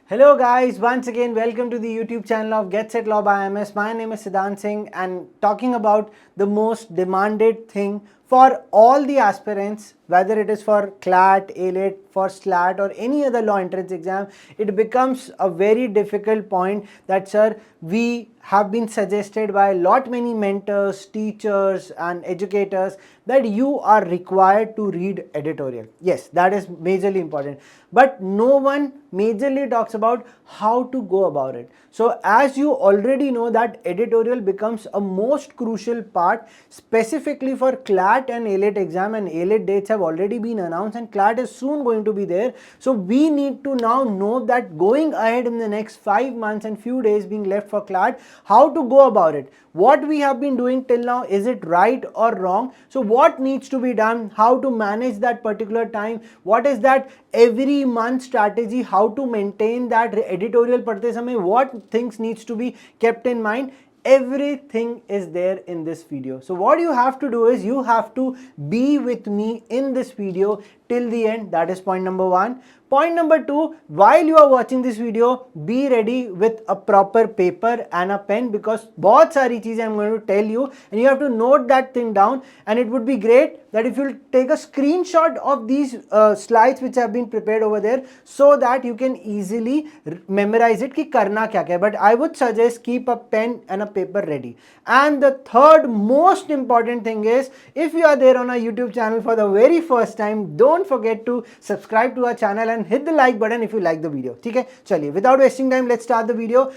Hello guys, once again welcome to the YouTube channel of Get Set Law by IMS. My name is Siddhant Singh and talking about the most demanded thing for all the aspirants, whether it is for CLAT, ALET, for SLAT or any other law entrance exam, it becomes a very difficult point that sir, we have been suggested by lot many mentors, teachers and educators that you are required to read editorial. Yes, that is majorly important, but no one majorly talks about how to go about it. So as you already know that editorial becomes a most crucial part specifically for CLAT and ALET exam, and ALET dates have already been announced and CLAT is soon going to be there. So we need to now know that going ahead in the next 5 months and few days being left for CLAT, how to go about it. What we have been doing till now, is it right or wrong? So what needs to be done, how to manage that particular time, what is that every month strategy, how to maintain that editorial padte samay, what things needs to be kept in mind. Everything is there in this video. So what you have to do is you have to be with me in this video till the end. That is point number 1. Point number 2, while you are watching this video, be ready with a proper paper and a pen, because बहुत सारी चीजें I'm going to tell you and you have to note that thing down. And it would be great that if you take a screenshot of these slides which have been prepared over there, so that you can easily memorize it कि करना क्या क्या है. But I would suggest keep a pen and a paper ready. And the third most important thing is, if you are there on our YouTube channel for the very first time, don't forget to subscribe to our channel and hit the like button if you like the video. ठीक है, चलिए, without wasting time, let's start the video.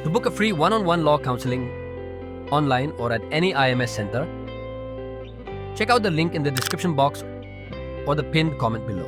To book a free one-on-one law counseling online or at any IMS center, check out the link in the description box or the pinned comment below.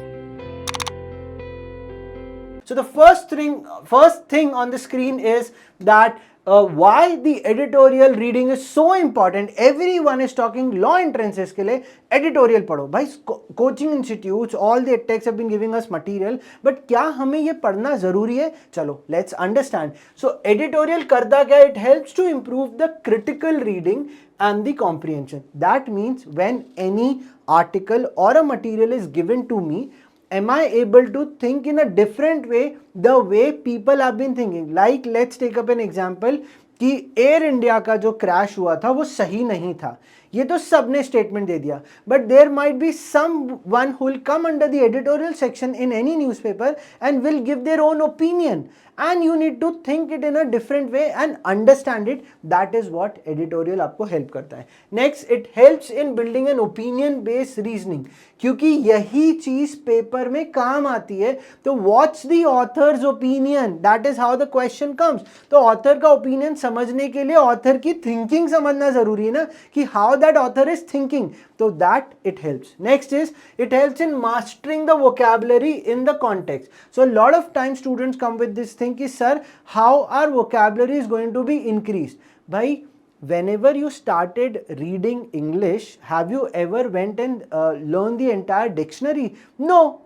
So the first thing on the screen is that why the editorial reading is so important. Everyone is talking law entrances के लिए editorial पढ़ो भाई. Coaching institutes, all the edtechs have been giving us material, but क्या हमें ये पढ़ना जरूरी है? चलो, let's understand. So editorial करता क्या? It helps to improve the critical reading and the comprehension. That means when any article or a material is given to me, am I able to think in a different way, the way people have been thinking? Like let's take up an example कि air India का जो crash हुआ था वो सही नहीं था, ये तो सबने स्टेटमेंट दे दिया, but there might be someone who will come under the editorial section in any newspaper and will give their own opinion, and you need to think it in a different way and understand it. That is what editorial आपको help करता है. Next, it helps in building an opinion based reasoning, क्योंकि यही चीज paper में काम आती है. तो what's the author's opinion? That is how the question comes. तो author का opinion समझने के लिए author की thinking समझना जरूरी है ना, कि how that author is thinking. So that it helps. Next is, it helps in mastering the vocabulary in the context. So a lot of times students come with this thing कि sir, how our vocabulary is going to be increased? भाई, whenever you started reading English, have you ever went and learned the entire dictionary? No.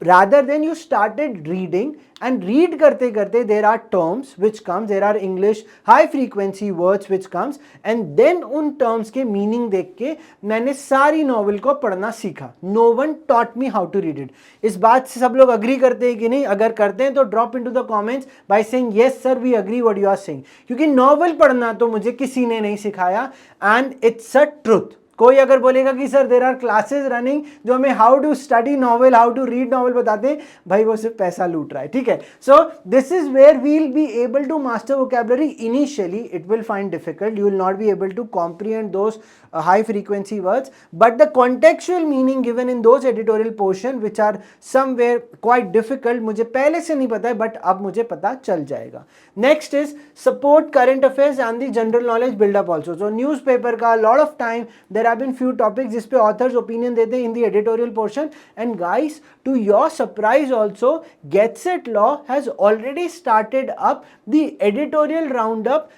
Rather than you started reading and read करते करते there are terms which comes, there are English high frequency words which comes, and then उन terms के meaning देख के मैंने सारी novel को पढ़ना सीखा. No one taught me how to read it. इस बात से सब लोग agree करते हैं कि नहीं? अगर करते हैं तो drop into the comments by saying yes sir, we agree what you are saying. क्योंकि novel पढ़ना तो मुझे किसी ने नहीं सिखाया and it's a truth. कोई अगर बोलेगा कि sir there are classes running जो हमें how to study novel, how to read novel बताते हैं, भाई वो सिर्फ पैसा लूट रहा है. ठीक है. So this is where we will be able to master vocabulary. Initially it will find difficult, you will not be able to comprehend those high frequency words, but the contextual meaning given in those editorial portion which are somewhere quite difficult, मुझे पहले से नहीं पता है but अब मुझे पता चल जाएगा. Next is support current affairs and the general knowledge build up also. So newspaper का lot of time there have been few topics जिस पे authors opinion देते हैं in the editorial portion, and guys to your surprise also Get Set Law has already started up the editorial roundup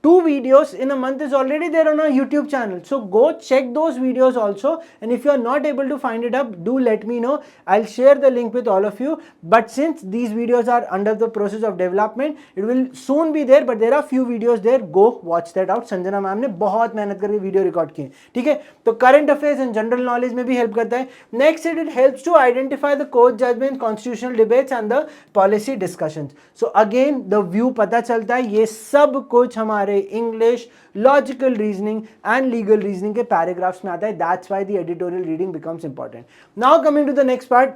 2 videos in a month is already there on our YouTube channel. So go check those videos also, and if you are not able to find it up, do let me know. I'll share the link with all of you. But since these videos are under the process of development, it will soon be there, but there are few videos there. Go watch that out. Sanjana ma'am ने बहुत मेहनत करके video record किए, ठीक है. तो current affairs and general knowledge में भी हेल्प करता है. Next it helps to identify the court judgment, constitutional debates and the policy discussions. So again the view पता चलता है. ये सब कुछ हमारे English, logical reasoning and legal reasoning के पैराग्राफ्स में आता है. That's why the editorial reading becomes important. Now coming to the next part,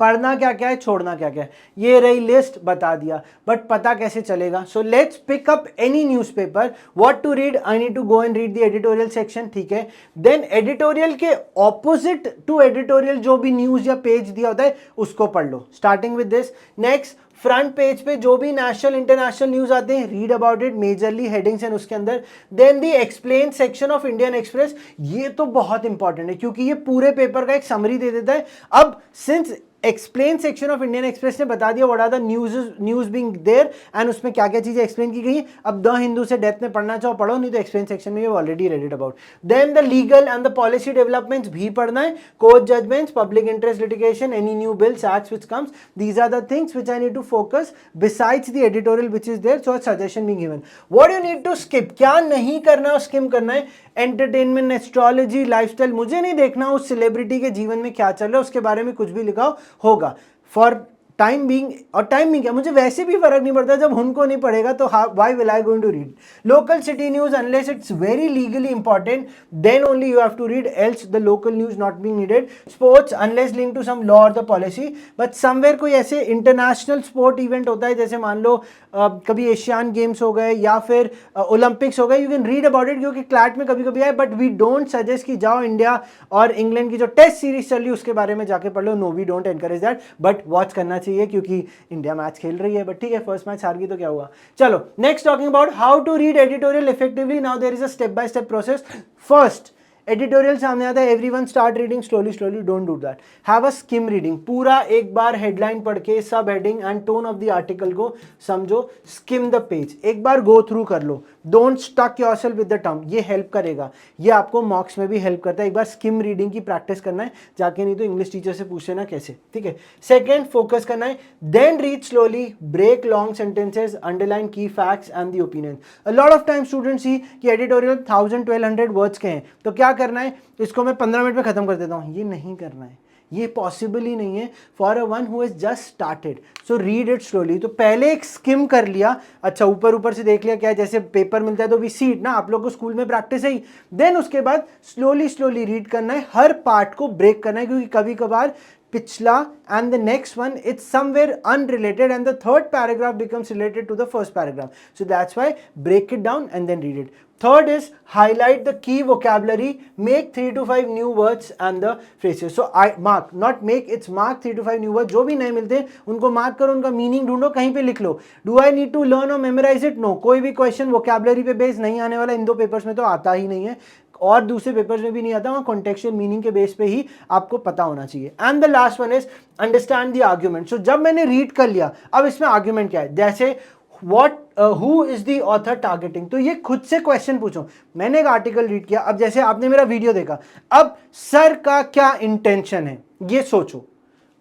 पढ़ना क्या क्या है, छोड़ना क्या क्या है. ये रही लिस्ट, बता दिया, बट पता कैसे चलेगा. So let's pick up any newspaper. What to read, I need to go and read the editorial section, ठीक है. देन एडिटोरियल के ऑपोजिट टू एडिटोरियल जो भी न्यूज़ या पेज दिया होता है उसको पढ़ लो, starting with this. Next, front page पे जो भी नेशनल इंटरनेशनल न्यूज आते हैं, read about it, majorly headings and उसके अंदर. Then the explain section of Indian Express. ये तो बहुत इंपॉर्टेंट है क्योंकि ये पूरे पेपर का एक समरी दे देता है. अब since explain section of Indian Express ने बता दिया what are the news being there and उसमें क्या क्या चीजें एक्सप्लेन की गई. अब द हिंदू से डेप्थ में पढ़ना चाहो पढ़ो, नहीं तो एक्सप्लेन सेक्शन में already read it about. Then the legal and the policy developments भी पढ़ना है. Court judgments, public interest litigation, any new bills, acts which comes, these are the things which I need to focus besides the editorial which is there. So suggestion being given. What you need to skip, क्या नहीं करना है, scheme करना है. Entertainment, astrology, lifestyle, मुझे नहीं देखना उस सेलिब्रिटी के जीवन में क्या चल रहा है, उसके बारे में कुछ भी लिखा होगा. फॉर टाइम बीइंग, और टाइम बीइंग क्या, मुझे वैसे भी फर्क नहीं पड़ता जब उनको नहीं पड़ेगा तो why will I going to read. Local city news unless it's very legally important then only you have to read, else the local news not being needed. Sports unless link to some law और the policy, but somewhere कोई ऐसे international sport event होता है जैसे मान लो कभी Asian games हो गए या फिर ओलंपिक्स हो गए, you can read about it क्योंकि क्लैट में कभी कभी आए. बट वी डोंट सजेस्ट कि जाओ इंडिया और इंग्लैंड की जो टेस्ट सीरीज चल रही है उसके बारे में जाके पढ़ लो. No, we don't encourage that, but watch करना चाहिए क्योंकि इंडिया मैच खेल रही है. बट ठीक है, फर्स्ट मैच हार गई तो क्या हुआ. चलो next, talking about how to read editorial effectively. Now there is a step by step process. First, editorial सामने आता है, everyone start reading slowly slowly, don't do that. Have a skim reading, पूरा एक बार हेडलाइन पढ़ के सब heading and tone of the article को समझो. स्किम द पेज, एक बार गो थ्रू कर लो. Don't stuck yourself with the term, ये हेल्प करेगा. ये आपको मॉक्स में भी हेल्प करता है. एक बार स्किम रीडिंग की प्रैक्टिस करना है जाके, नहीं तो इंग्लिश टीचर से पूछ लेना कैसे, ठीक है. सेकेंड, फोकस करना है. Then read slowly, break long sentences, underline key facts and the opinion. A lot of time students see कि एडिटोरियल 1000-1200 वर्ड्स के हैं, तो क्या करना है, इसको मैं 15 मिनट में खत्म कर देता हूँ. ये नहीं करना है, ये पॉसिबल ही नहीं है for a one who has just started. So read it slowly. तो पहले एक स्किम कर लिया, अच्छा ऊपर ऊपर से देख लिया क्या है, जैसे पेपर मिलता है तो वी सी इट ना, आप लोग को स्कूल में प्रैक्टिस है ही. देन उसके बाद स्लोली स्लोली रीड करना है, हर पार्ट को ब्रेक करना है क्योंकि कभी कभार पिछला and the next one it's somewhere unrelated and the third paragraph becomes related to the first paragraph. So that's why break it down and then read it. Third is highlight the key vocabulary, make 3 to 5 new words and the phrases. So I mark, not make, it's mark 3 to 5 new words. जो भी नए मिलते हैं उनको mark करो, उनका meaning ढूंढो, कहीं पे लिख लो. Do I need to learn or memorize it? No. कोई भी क्वेश्चन vocabulary पे बेस नहीं आने वाला, इन दो पेपर्स में तो आता ही नहीं है और दूसरे पेपर्स में भी नहीं आता. वहाँ कॉन्टेक्चुअल मीनिंग के बेस पे ही आपको पता होना चाहिए. And the last one is understand the argument. So जब मैंने रीड कर लिया, अब इसमें आर्ग्यूमेंट क्या है, जैसे who is the author targeting, तो ये खुद से क्वेश्चन पूछो. मैंने एक आर्टिकल रीड किया, अब जैसे आपने मेरा वीडियो देखा, अब सर का क्या इंटेंशन है ये सोचो.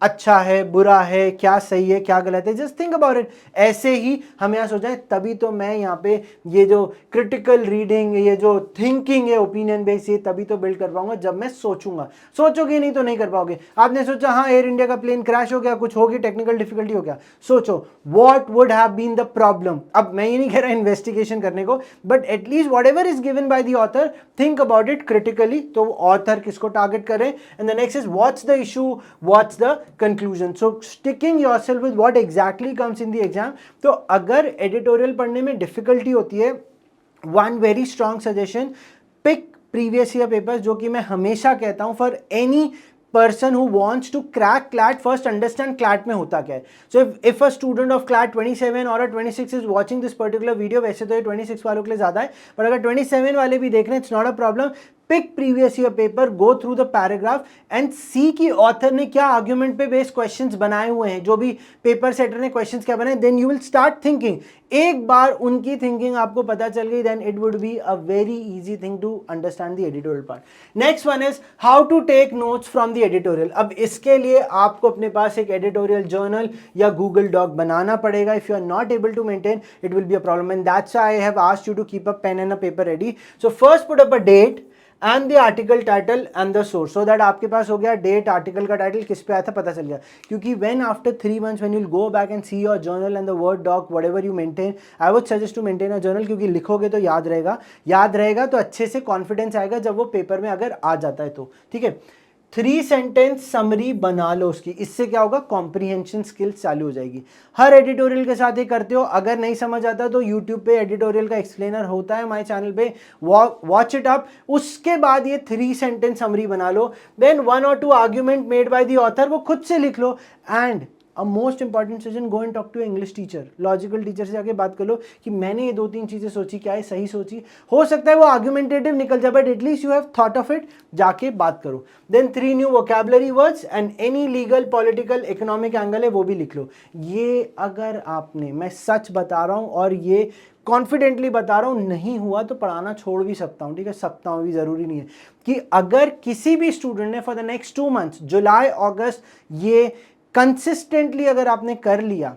अच्छा है, बुरा है, क्या सही है, क्या गलत है, जस्ट थिंक अबाउट इट. ऐसे ही हम यहाँ सोचें, तभी तो मैं यहाँ पे ये जो क्रिटिकल रीडिंग, ये जो थिंकिंग है ओपिनियन बेस, ये तभी तो बिल्ड कर पाऊंगा जब मैं सोचूंगा. सोचोगे नहीं तो नहीं कर पाओगे. आपने सोचा हाँ एयर इंडिया का प्लेन क्रैश हो गया, कुछ होगी, टेक्निकल डिफिकल्टी हो गया, सोचो what would have been the problem. अब मैं ये नहीं कह रहा इन्वेस्टिगेशन करने को, but at least whatever is given by the author, think about it critically. तो ऑथर किसको टारगेट करें, and the next is what's the issue, what's the conclusion. So sticking yourself with what exactly comes in the exam. तो अगर editorial पढ़ने में difficulty होती है, one very strong suggestion, pick previous year papers, जो कि मैं हमेशा कहता हूं for any person who wants to crack CLAT, first understand CLAT में होता क्या है. So if a student of CLAT 27 or a 26 is watching this particular video, वैसे तो ये 26 वालों के लिए ज़्यादा है, पर अगर 27 वाले भी देख रहे हैं, it's not a problem. Pick previous year paper, go through the paragraph and see कि ऑथर ने क्या आर्ग्यूमेंट पे बेस्ड क्वेश्चंस बनाए हुए हैं, जो भी पेपर सेटर ने क्वेश्चंस क्या बनाए, then you will start thinking. एक बार उनकी थिंकिंग आपको पता चल गई, then it would be a very easy thing to understand the editorial part. Next one is how to take notes from the editorial. अब इसके लिए आपको अपने पास एक एडिटोरियल जर्नल या गूगल डॉक बनाना पड़ेगा. If you are not able to maintain, it will be a problem, and that's why I have asked you to keep a pen and a paper ready. So first put up a date and the article title and the source, so that आपके पास हो गया date, article का title किस पे आया था पता चल गया. क्योंकि when after 3 months when you will go back and see your journal and the word doc whatever you maintain, I would suggest to maintain a journal, क्योंकि लिखोगे तो याद रहेगा तो अच्छे से कॉन्फिडेंस आएगा जब वो पेपर में अगर आ जाता है तो. ठीक है, 3 सेंटेंस समरी बना लो उसकी. इससे क्या होगा, कॉम्प्रीहेंशन स्किल्स चालू हो जाएगी. हर एडिटोरियल के साथ ये करते हो. अगर नहीं समझ आता तो यूट्यूब पे एडिटोरियल का एक्सप्लेनर होता है माय चैनल पे, वॉच इट अप. उसके बाद ये 3 सेंटेंस समरी बना लो. Then 1 or 2 argument made by the author, वो खुद से लिख लो. And a most important suggestion, go and talk to English teacher, logical teacher से जाके बात कर लो कि मैंने ये 2-3 चीजें सोची, क्या है सही सोची. हो सकता है वो आर्ग्यूमेंटेटिव निकल जाए, but at least you have thought of it. जाके बात करो. Then 3 new vocabulary words and any legal, political, economic angle है वो भी लिख लो. ये अगर आपने, मैं सच बता रहा हूं और ये कॉन्फिडेंटली बता रहा हूं, नहीं हुआ तो पढ़ाना छोड़ भी सकता हूं. ठीक है, सकता हूं भी जरूरी नहीं है. कि अगर किसी भी स्टूडेंट ने फॉर द नेक्स्ट 2 months, जुलाई अगस्त, ये कंसिस्टेंटली अगर आपने कर लिया,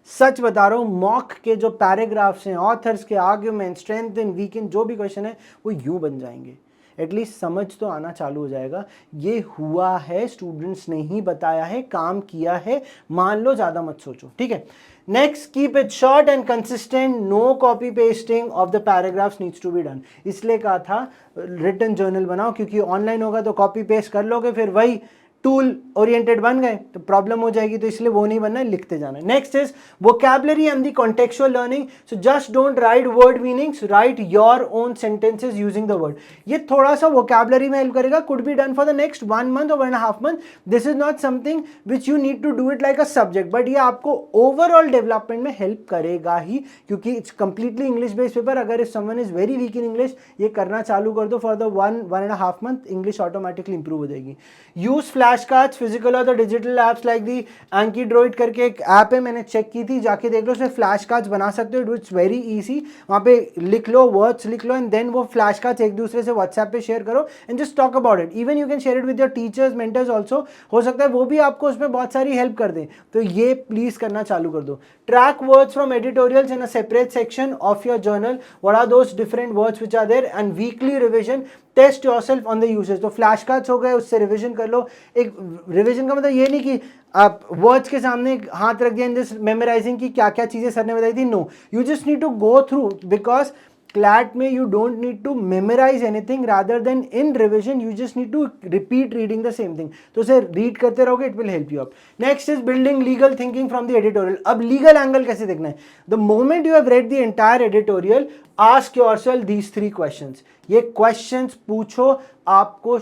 सच बता रहा हूं, मॉक के जो पैराग्राफ्स हैं, ऑथर्स के आर्ग्यूमेंट, स्ट्रेंथ इन, वीक इन, जो भी क्वेश्चन है वो यूं बन जाएंगे. एटलीस्ट समझ तो आना चालू हो जाएगा. ये हुआ है, स्टूडेंट्स ने ही बताया है, काम किया है, मान लो, ज्यादा मत सोचो. ठीक है, next, keep it short and consistent. No copy pasting of the paragraphs needs to be done. इसलिए कहा था रिटन जर्नल बनाओ, क्योंकि ऑनलाइन होगा तो कॉपी पेस्ट कर लोगे, फिर वही टूल ओरिएंटेड बन गए तो प्रॉब्लम हो जाएगी. तो इसलिए वो नहीं बनना है, लिखते जाना है. Next is vocabulary and the contextual learning. So just don't write word meanings, write your own sentences using the word. ये थोड़ा सा वोकैबुलरी में हेल्प करेगा. Could be done for the next 1 month or 1.5 months. This is not something which you need to do it like a subject, but ये आपको overall development में help करेगा ही, क्योंकि it's completely English based paper. अगर if someone is very weak in English, ये करना चालू कर दो for the 1.5 month, English automatically improve हो जाएगी. यूज फ्लैश कार्ड्स, फिजिकल और the digital apps like the AnkiDroid करके एक ऐप है, मैंने चेक की थी, जाके देख लो. उसमें फ्लैश कार्ड्स बना सकते हो. It's very easy. वहाँ पे लिख लो, वर्ड्स लिख लो, एंड देन वो फ्लैश कार्ड्स एक दूसरे से व्हाट्सएप पे शेयर करो and just talk about it. Even you can share it with your teachers, mentors also. हो सकता है वो भी आपको उसमें बहुत सारी हेल्प कर दें. तो ये प्लीज करना चालू कर दो. Track words from editorials in a separate section of your journal. What are those different words which are there, and weekly revision. Test yourself on the usage. तो फ्लैश कार्ड्स हो गए, उससे रिवीजन कर लो. एक रिवीजन का मतलब ये नहीं कि आप वर्ड्स के सामने हाथ रख दिया एंड जस्ट मेमोराइजिंग की क्या क्या चीजें सर ने बताई थी. No, you just need to go through, because CLAT में you don't need to memorize anything, rather than in revision you just need to repeat reading the same thing. तो उसे read करते रहोगे, it will help you up. Next is building legal thinking from the editorial. अब legal angle कैसे देखना है? The moment you have read the entire editorial, ask yourself these 3 questions. ये questions पूछो, आपको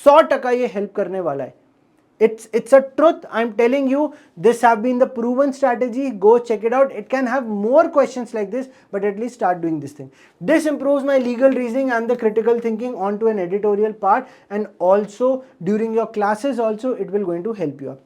100% ये help करने वाला है. It's a truth. I'm telling you, this have been the proven strategy. Go check it out. It can have more questions like this, but at least start doing this thing. This improves my legal reasoning and the critical thinking onto an editorial part, and also during your classes also it will going to help you up.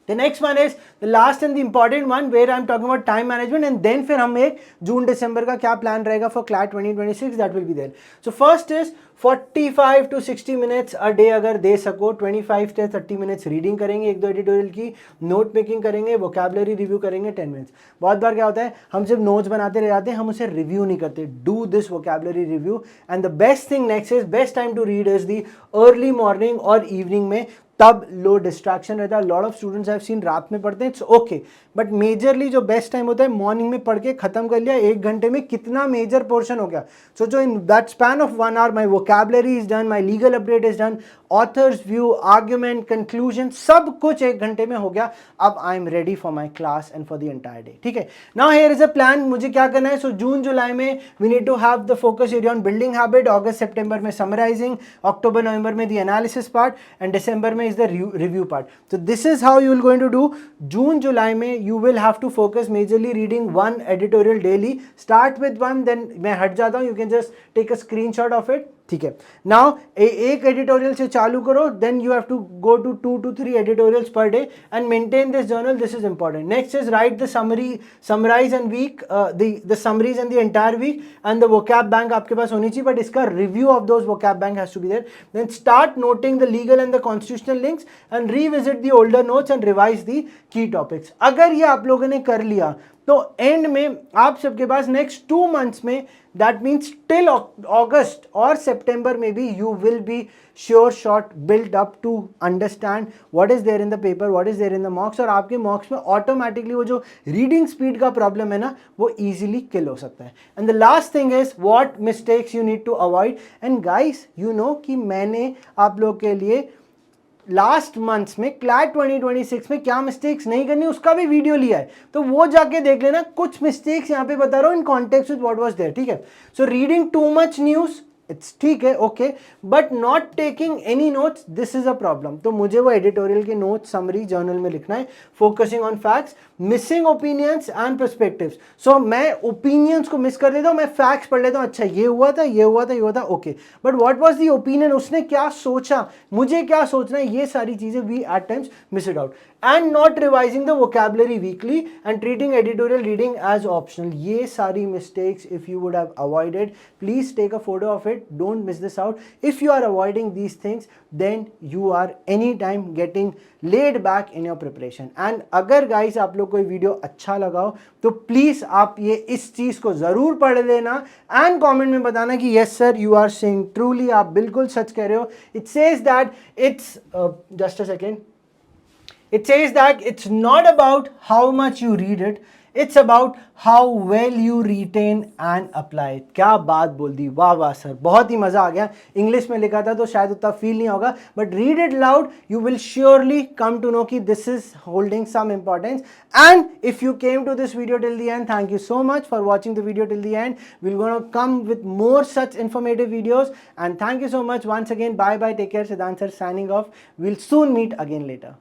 The next one is the last and the important one, where I'm talking about time management, and then फिर हम एक जून दिसंबर का क्या plan रहेगा for CLAT 2026, that will be there. So first is 45 to 60 minutes a day अगर दे सको. 25 to 30 minutes reading करेंगे, 1-2 editorial की, नोट मेकिंग करेंगे, वोकैबुलरी रिव्यू करेंगे 10 minutes. बहुत बार क्या होता है, हम सिर्फ नोट्स बनाते रह जाते हैं, हम उसे रिव्यू नहीं करते. Do this vocabulary review. And the best thing next is, best time to read is the early morning और इवनिंग में. तब लो डिस्ट्रैक्शन रहता है. Lot of students have seen रात में पढ़ते हैं, इट्स ओके, बट मेजरली जो बेस्ट टाइम होता है मॉर्निंग में पढ़ के खत्म कर लिया. 1 घंटे में कितना मेजर पोर्शन हो गया. सोचो, in that span of 1 hour my vocabulary is done, my legal update is done, authors view, argument, conclusion, सब कुछ 1 घंटे में हो गया. अब I am ready for my class and for the entire day. ठीक है, now here is a plan. मुझे क्या करना है? सो जून जुलाई में we need to have the focus area on building habit. अगस्त सितंबर में समराइजिंग, अक्टूबर नवंबर में द एनालिसिस पार्ट, एंड दिसंबर में is the review part. So this is how you will going to do. June July में you will have to focus majorly reading 1 editorial daily. Start with 1, then मैं हट जाता हूँ, you can just take a screenshot of it ठीक है. Now एक editorial से चालू करो, then you have to go to 2 to 3 editorials पर day and maintain this journal. This is important. Next is write the summarise and week the summaries and the entire week and the vocab bank आपके पास होनी चाहिए, but इसका review of those vocab bank has to be there. Then start noting the legal and the constitutional links and revisit the older notes and revise the key topics. अगर ये आप लोगों ने कर लिया तो एंड में आप सबके पास नेक्स्ट 2 months में, दैट मीन्स टिल अगस्त और सितंबर में भी, you will be sure shot build up to understand what is there in the paper, what is there in the mocks. और आपके मॉक्स में ऑटोमेटिकली वो जो रीडिंग स्पीड का प्रॉब्लम है ना, वो इजीली किल हो सकता है. And the last thing is what mistakes you need to avoid. And guys you know कि मैंने आप लोग के लिए लास्ट मंथ्स में क्लैट 2026 में क्या मिस्टेक्स नहीं करनी उसका भी वीडियो लिया है, तो वो जाके देख लेना. कुछ मिस्टेक्स यहाँ पे बता रहा हूँ in context with what was there. ठीक है. So reading too much news, it's ठीक है, okay, but not taking any notes, this is a problem. तो मुझे वो एडिटोरियल के नोट्स समरी जर्नल में लिखना है, focusing on facts, missing opinions and perspectives. So मैं ओपिनियंस को मिस कर देता हूँ, मैं फैक्ट्स पढ़ लेता हूँ. अच्छा ये हुआ था, ये हुआ था, ये हुआ था, okay, but what was the opinion, उसने क्या सोचा, मुझे क्या सोचना है, ये सारी चीजें we at times miss it out. And not revising the vocabulary weekly and treating editorial reading as optional. ये सारी mistakes if you would have avoided, please take a photo of it. Don't miss this out. If you are avoiding these things, then you are anytime getting laid back in your preparation. And अगर guys आप लोग को ये video अच्छा लगा हो तो please आप ये इस चीज को जरूर पढ़ लेना एंड कमेंट में बताना कि yes sir you are saying truly, आप बिल्कुल सच कह रहे हो. It says that it's just a second. It says that it's not about how much you read it, it's about how well you retain and apply it. क्या बात बोल दी, वाह वाह सर, बहुत ही मजा आ गया. इंग्लिश में लिखा था तो शायद उतना फील नहीं होगा, but read it loud, you will surely come to know कि this is holding some importance. And if you came to this video till the end, thank you so much for watching the video till the end. Will gonna come with more such informative videos and thank you so much once again. Bye bye, take care. Siddhant sir signing off. We'll soon meet again later.